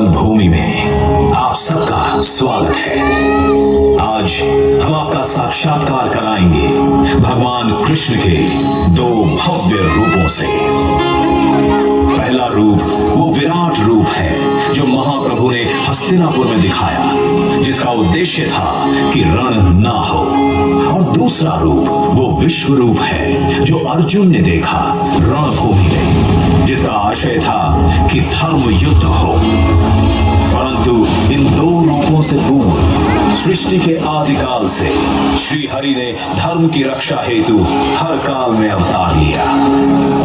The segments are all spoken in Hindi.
पावन भूमि में आप सबका स्वागत है। आज हम आपका साक्षात्कार कराएंगे भगवान कृष्ण के दो भव्य रूपों से। पहला रूप वो विराट रूप है जो महाप्रभु ने हस्तिनापुर में दिखाया, जिसका उद्देश्य था कि रण ना हो। और दूसरा रूप वो विश्व रूप है जो अर्जुन ने देखा रणभूमि में, जिसका आशय था कि धर्म युद्ध हो। परंतु इन दो रूपों से पूर्व सृष्टि के आदिकाल से श्री हरि ने धर्म की रक्षा हेतु हर काल में अवतार लिया।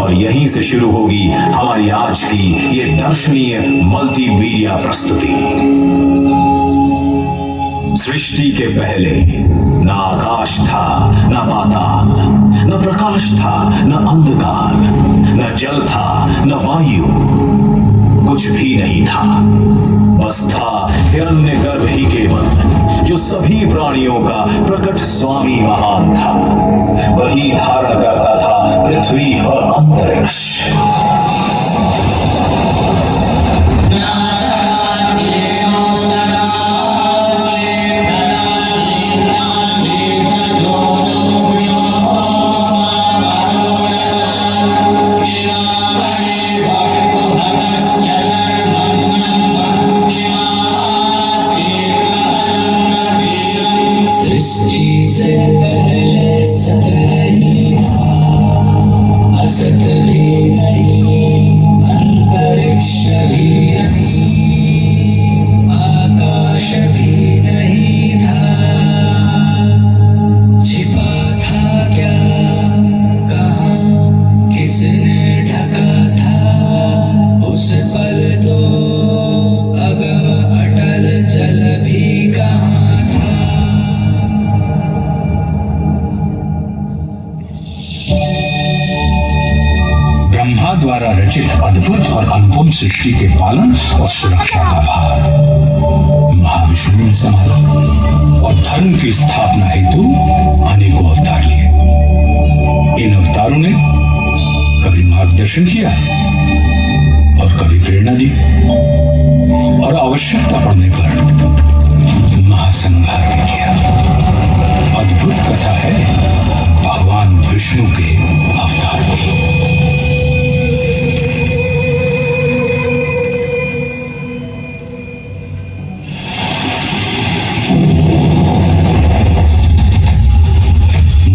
और यहीं से शुरू होगी हमारी आज की ये दर्शनीय मल्टीमीडिया प्रस्तुति। सृष्टि के पहले न आकाश था, न पाताल, न प्रकाश था, न अंधकार, न जल था, न वायु, कुछ भी नहीं था। बस था हिरण्यगर्भ ही केवल, जो सभी प्राणियों का प्रकट स्वामी महान था। वही धारण करता था पृथ्वी और अंतरिक्ष। द्वारा रचित अद्भुत और अनुपम सृष्टि के पालन और सुरक्षा का भार महाविष्णु ने संभाला और धर्म की स्थापना हेतु अनेकों अवतार लिए। इन अवतारों ने कभी मार्गदर्शन किया और कभी प्रेरणा दी, और आवश्यकता पड़ने पर महासंहार भी किया। अद्भुत कथा है भगवान विष्णु के अवतार की।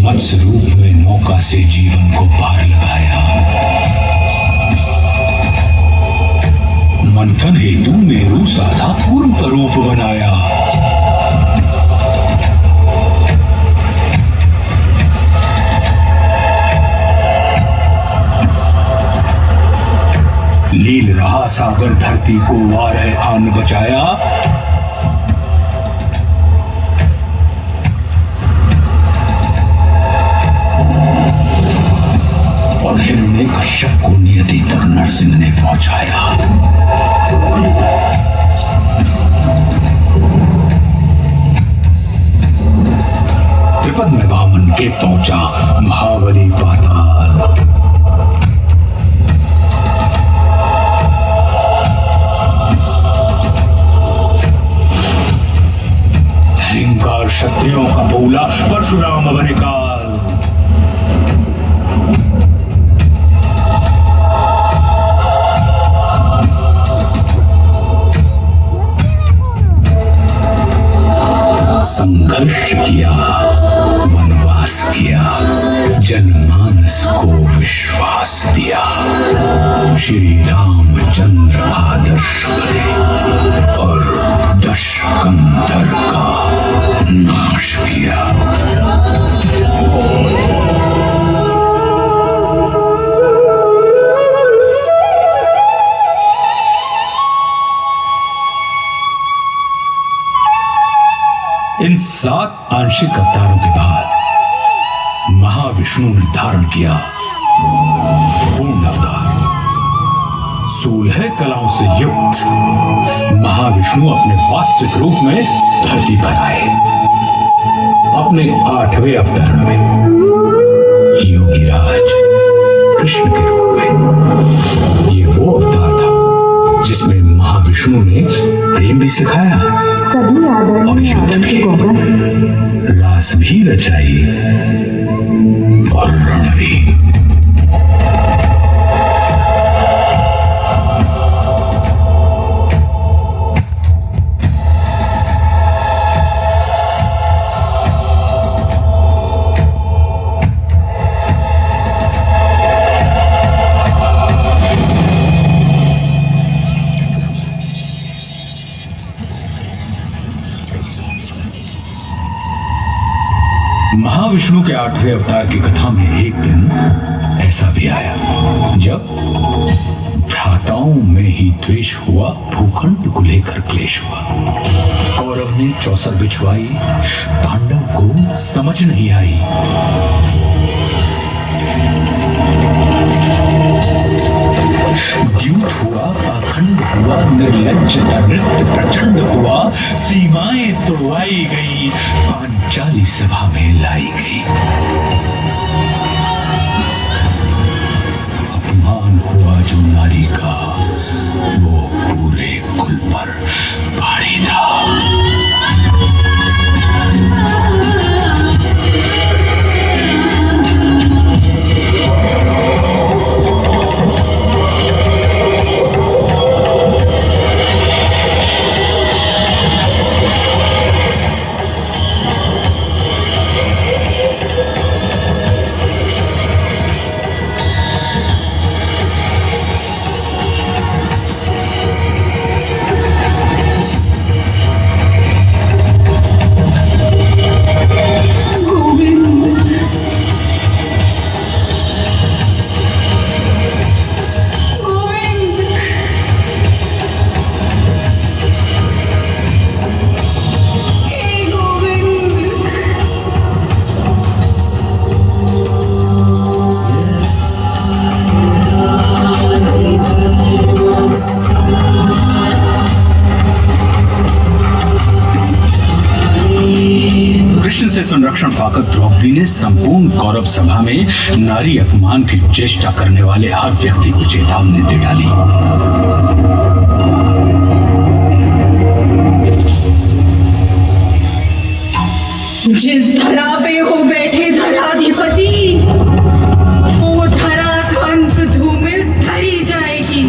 मत्स्य रूप में नौका से जीवन को पार लगाया, मंथन हेतु मेरु साधा पूर्व का रूप बनाया। लील रहा सागर धरती को वार है आन बचाया। और हिरण्य कश्यप को नियति तक नरसिंह ने पहुंचाया। त्रिपद में वामन के पहुंचा महाबली पाताल। अहंकार क्षत्रियों का बोला परशुराम बने काल। संघर्ष किया, वनवास किया, जनमानस को विश्वास दिया। श्री रामचंद्र आदर्श बने और दशकंधर का नाश किया। इन 7 आंशिक अवतारों के बाद महाविष्णु ने धारण किया पूर्ण अवतार। 16 कलाओं से युक्त महाविष्णु अपने वास्तविक रूप में धरती पर आए। अपने 8वें अवतरण में योगीराज कृष्ण के रूप में। ये वो अवतार था जिसमें महाविष्णु महाविष्णु ने प्रेम भी सिखाया सभी और आदरणीय युद्ध भी, आगंतुकों का रास भी रचाई और रण भी। महाविष्णु के 8वें अवतार की कथा में एक दिन ऐसा भी आया जब भ्राताओं में ही द्वेष हुआ, भूखंड को लेकर क्लेश हुआ। कौरव ने चौसर बिछवाई, पांडव को समझ नहीं आई। द्यूत हुआ, अखंड हुआ, निर्लज्ज नृत्य प्रचंड हुआ, सीमाएं तोड़वाई गई, पांचाली सभा में लाई गई। अपमान हुआ जो नारी का, वो पूरे कुल पर भारी था। कृष्ण से संरक्षण पाकर द्रौपदी ने संपूर्ण कौरव सभा में नारी अपमान की चेष्टा करने वाले हर व्यक्ति को चेतावनी दे डाली। जिस धरा पे हो बैठे धराधिपति, वो धरा ध्वंस धूमिल धरी जाएगी।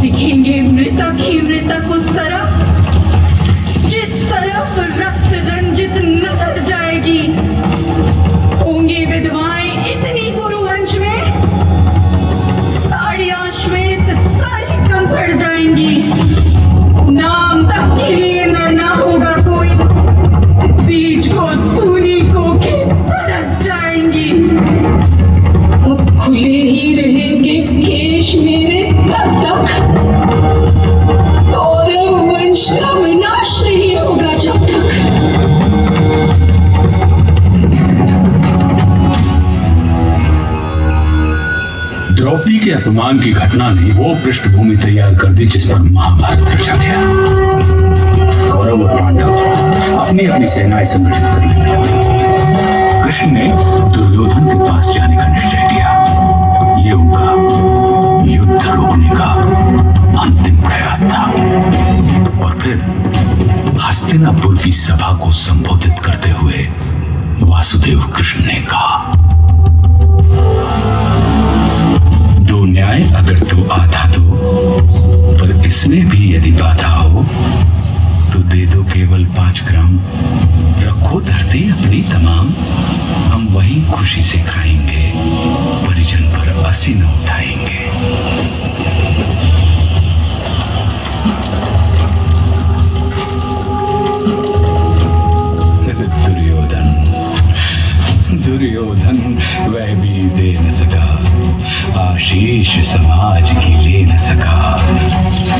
दिखेंगे मृतक ही मृतक उस तरफ जिस तरफ रक्त रंजित नजर जाएगी। होंगी विधवाएं इतनी गुरुवंश में, साड़ियां श्वेत सारी कम पड़ जाएंगी। नाम तक के लिए न होगा कोई, बीज को सूनी को के बरस जाएंगी। अब खुले ही रहेंगे केश मेरे तब तक, कौरव वंश का विनाश नहीं होगा जब तक। द्रौपदी के अपमान की घटना ने वो पृष्ठभूमि तैयार कर दी जिस पर महाभारत रचा गया। कौरव और पांडव अपनी अपनी सेनाएं संगठित करने में लगे। कृष्ण ने दुर्योधन के पास जाने का निश्चय किया। ये उनका युद्ध रोकने का अंतिम प्रयास था। और फिर हस्तिनापुर की सभा को संबोधित करते हुए वासुदेव कृष्ण ने कहा, दो न्याय अगर तो आधा दो, पर इसमें भी यदि बाधा हो तो दे दो केवल 5 ग्राम। रखो धरती अपनी तमाम, हम वहीं खुशी से खाएंगे, परिजन पर असी न उठाएंगे। दुर्योधन वह भी दे न सका, आशीष समाज की ले न सका।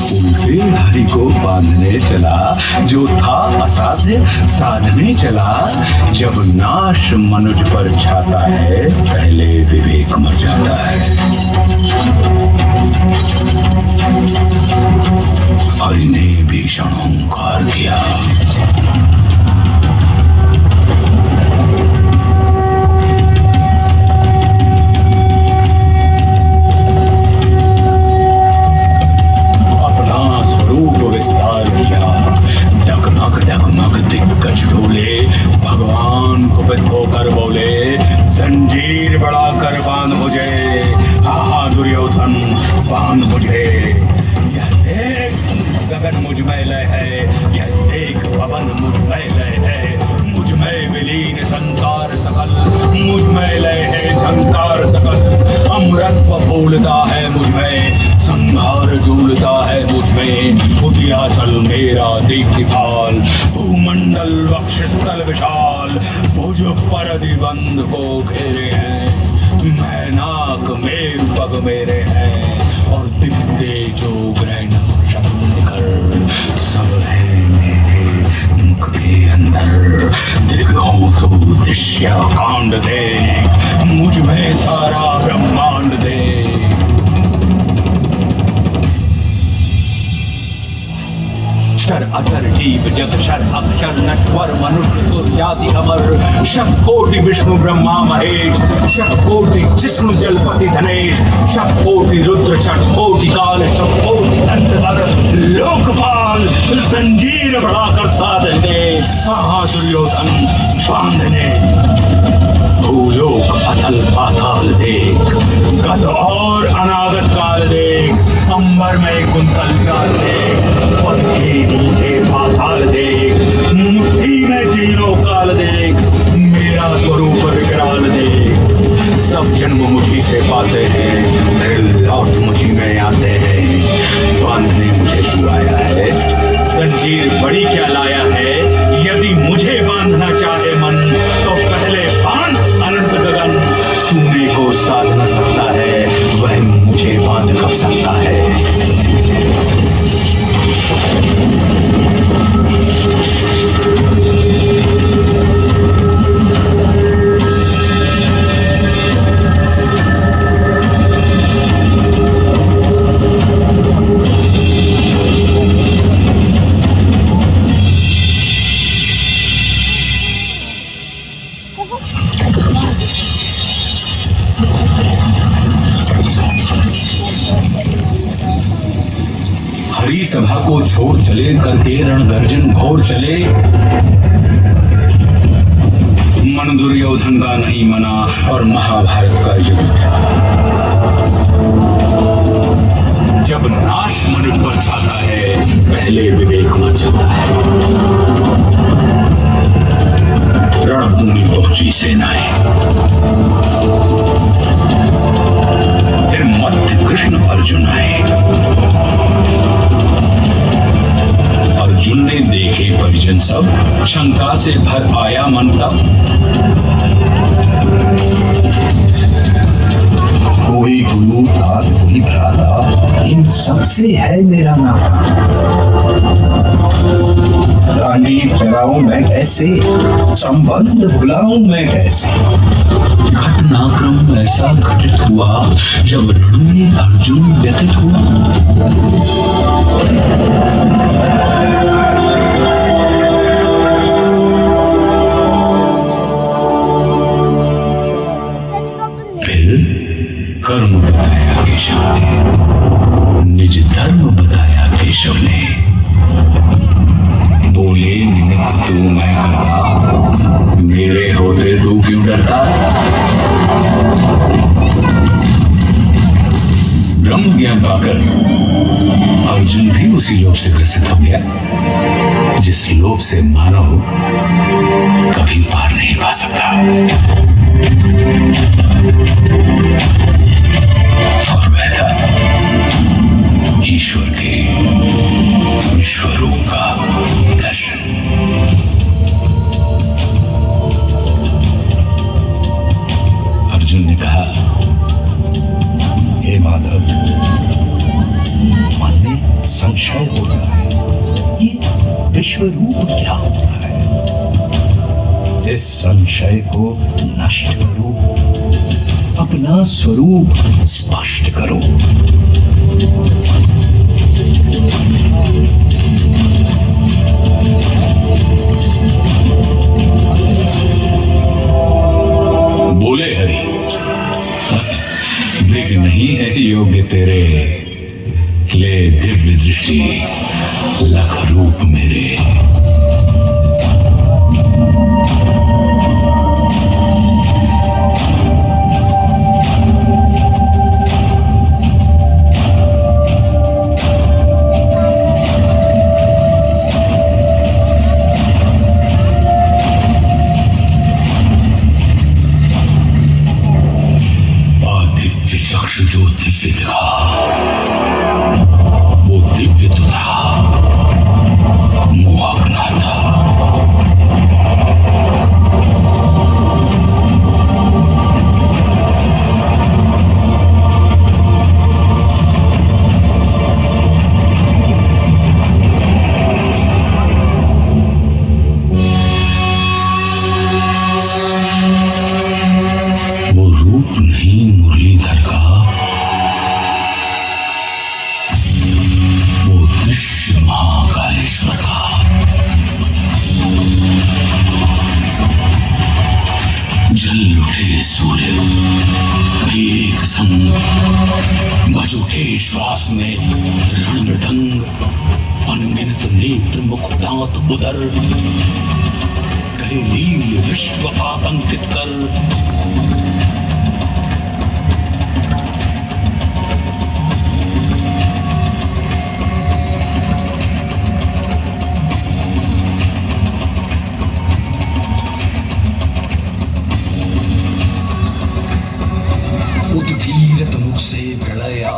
उल्टे हरि को बांधने चला, जो था असाध्य साधने चला। जब नाश मनुज पर छाता है, पहले विवेक मर जाता है। हरि ने भीषण हुंकार किया। में लय है, यह देख पवन मुझ में लय है, मुझ में विलीन संसार सकल, मुझ में लय है झंकार सकल, अमृत बोलता है मुझ में, संहार झूलता है मुझ में, उदिया चल मेरा दीप्तिपाल, भूमंडल वक्ष स्थल विशाल, भुज पर दिबंध को घेरे हैं, मैनाक मेरु पग मेरे हैं, और दिखते जो ग्रहण शक्कर सब है मेरे मुख के अंदर, दीर्घ हो तो दृश्य कांड दे, मुझ में सारा ब्रह्मांड दे। क्षर अक्षर जीव जग क्षर अक्षर नश्वर मनुष्य सूर्यादि अमर, शतकोटि विष्णु ब्रह्मा महेश, शतकोटि जिष्णु जलपति धनेश, शतकोटि रुद्र शतकोटि काल, शतकोटि दंडधर लोकपाल, संजीर बढ़ाकर साधने कहा दुर्योधन बांधने, भूलोक अतल पाताल देख, गत और अनागत काल देख, अंबर में कुंतल चाल देख, पद के नीचे पाताल देख, मुट्ठी में तीनों काल देख, मेरा स्वरूप विकराल देख, सब जन्म मुझी से पाते हैं, फिर लौट मुझी में आते हैं, बांधने मुझे छुआया है, जंजीर बड़ी क्या लाया है, यदि मुझे बांधना चाहे मन, तो पहले बांध अनंत गगन, छूने को साध न सकता है, वह मुझे बांध कब सकता है। हरी सभा को छोड़ चले, करके रणगर्जन घोर चले, मन दुर्योधन का नहीं मना और महाभारत का युद्ध उठा। जब नाश मनुष्य पर छाता है, पहले विवेक मर जाता है। रणभूमि पहुंची सेनाएं, फिर मध्य कृष्ण अर्जुन आए। अर्जुन ने देखे परिजन सब, शंका से भर आया मन तब। कोई गुरु तात कोई भ्राता, इन सबसे है मेरा नाता। रानी चलाऊं मैं कैसे, संबंध भुलाऊं मैं कैसे। घटनाक्रम ऐसा घटित हुआ, जब रण में अर्जुन व्यथित हुआ। कर्म बताया केशव ने, निज धर्म बताया केशव ने। बोले निमित्त तू मैं करता, मेरे होते तू क्यों डरता। ब्रह्म ज्ञान पाकर अर्जुन भी उसी लोभ से ग्रसित हो गया, जिस लोभ से मानव कभी पार नहीं पा सकता। और वह था ईश्वर के विश्वरूप का दर्शन। अर्जुन ने कहा, हे माधव, मन में संशय होता है, ये विश्वरूप क्या होता है। इस संशय को नष्ट करो, अपना स्वरूप स्पष्ट करो। बोले हरि, दिख नहीं है योग्य तेरे, ले दिव्य दृष्टि लख रूप मेरे। श्वास में रण मृदंग, अनगिनत नेत्र मुख दांत उदर, कहे नील विश्व आतंकित कर। उद्गीरत मुख से प्रलया,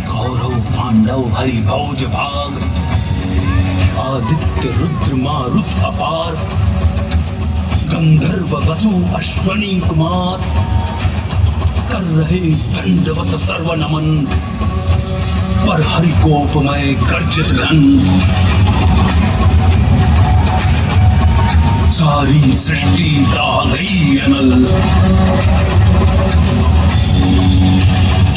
कौरव पांडव हरि भौज भाग, आदित्य रुद्र मारुत अपार, गंधर्व वसु अश्वनी कुमार, कर रहे दंडवत सर्व नमन, पर हरि कोपमय गर्जित घन। सारी सृष्टि दाह गई अनल,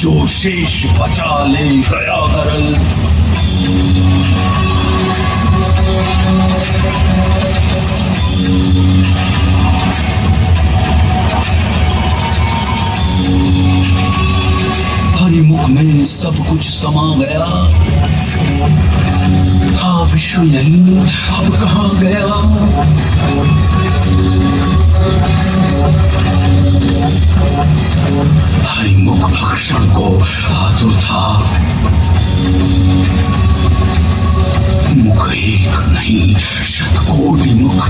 जो शेष बचा ले गया करल। हरिमुख में सब कुछ समा गया, था विश्व नहीं अब कहाँ गया। हरिमुख भक्षण को आतुर था, मुख एक नहीं शतकोटि मुख,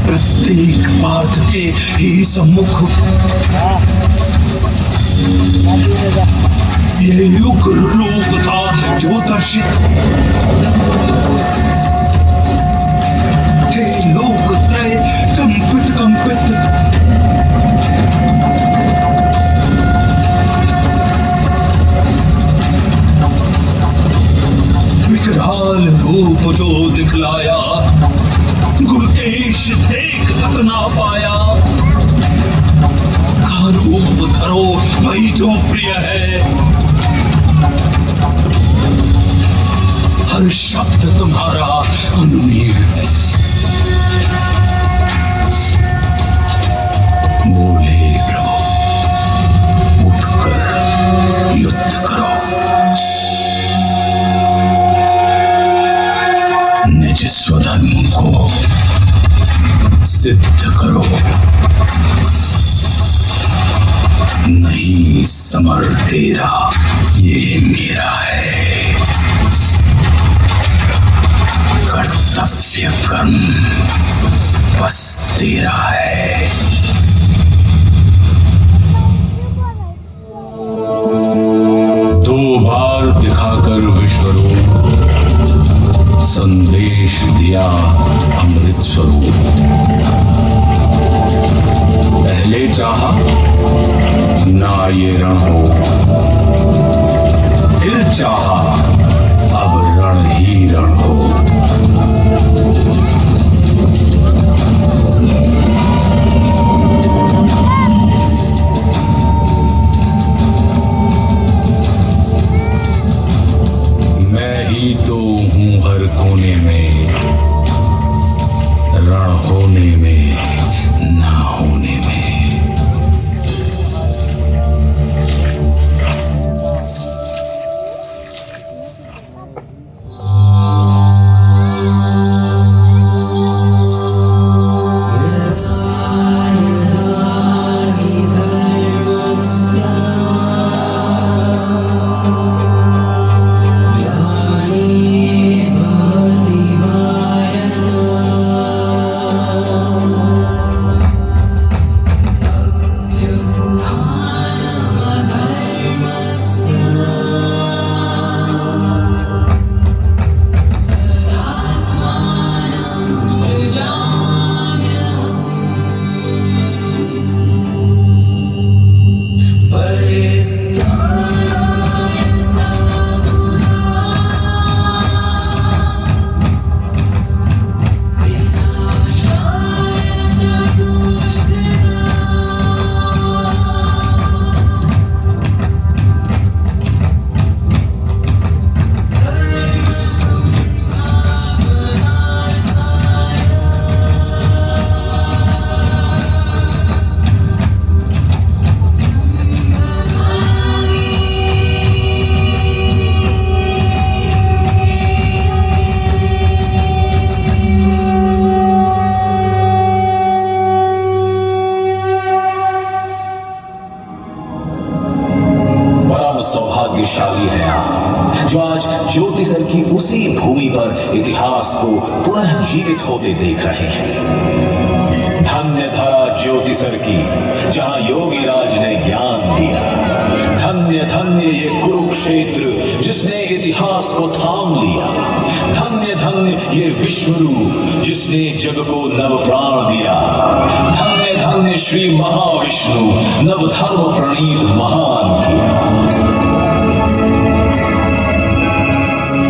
प्रत्येक पार्थ के ही सम्मुख। ये उग्र रूप था जो दर्शित, थे लोक त्रय कंपित कंपित। विकराल रूप जो दिखलाया, गुरुकेश देख तक ना पाया। का रूप धरो वही जो प्रिय है, हर शब्द तुम्हारा अनुमेय है। बोले प्रभु उठकर युद्ध करो, निज स्वधर्म को सिद्ध करो। नहीं समर तेरा ये मेरा है, कर्तव्य कर्म बस तेरा है। दो बार दिखाकर विश्वरूप, संदेश दिया अमृत स्वरूप। पहले चाहा ना ये रण हो, फिर चाहा अब रण ही रण हो। मैं ही तो हूं हर कोने में, रण होने में ना होने में। भाग्यशाली हैं आप, जो आज ज्योतिसर की उसी भूमि पर इतिहास को पुनः जीवित होते देख रहे हैं। धन्य धरा ज्योतिसर की, जहां योगीराज ने ज्ञान दिया। धन्य धन्य ये कुरुक्षेत्र, जिसने इतिहास को थाम लिया। धन्य धन्य ये विश्वरूप, जिसने जग को नव प्राण दिया। धन्य धन्य श्री महाविष्णु, नव धर्म प्रणीत महान किया।